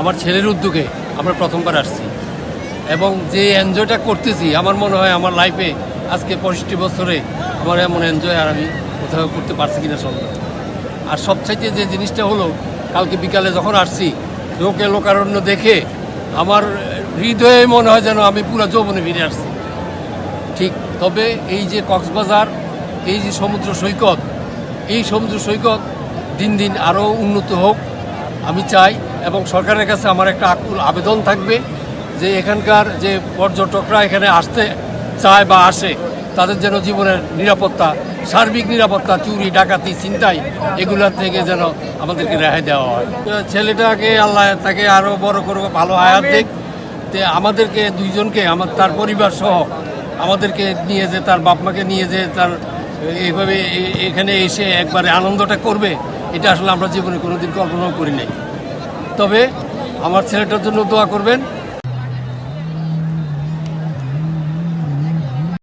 আমার ছেলের উদ্যোগে আমরা প্রথমবার আসছি এবং যে এনজয়টা করতেছি আমার মনে হয় আমার লাইফে আজকে 65 বছরে আমার এমন এনজয় আর আমি কোথাও করতে পারছি কিনা সন্দেহ। আর সবচাইতে যে জিনিসটা হলো কালকে বিকালে যখন আসছি লোকারণ্য দেখে আমার হৃদয়ে মনে হয় যেন আমি পুরো যৌবনে ফিরে আসছি। ঠিক তবে এই যে কক্সবাজার, এই যে সমুদ্র সৈকত, এই সমুদ্র সৈকত দিন দিন আরও উন্নত হোক আমি চাই এবং সরকারের কাছে আমার একটা আকুল আবেদন থাকবে যে এখানকার যে পর্যটকরা এখানে আসতে চায় বা আসে তাদের যেন জীবনের নিরাপত্তা, সার্বিক নিরাপত্তা, চুরি ডাকাতি ছিনতাই এগুলোর থেকে যেন আমাদেরকে রেহাই দেওয়া হয়। ছেলেটাকে আল্লাহ তাকে আরও বড় করে ভালো হায়াত দিক, আমাদেরকে দুইজনকে তার পরিবার সহ আমাদেরকে নিয়ে যে তার বাপ মাকে নিয়ে যে তার এইভাবে এখানে এসে একবারে আনন্দটা করবে এটা আসলে আমরা জীবনে কোনোদিন কল্পনাও করি নাই। তবে আমার ছেলেটার জন্য দোয়া করবেন।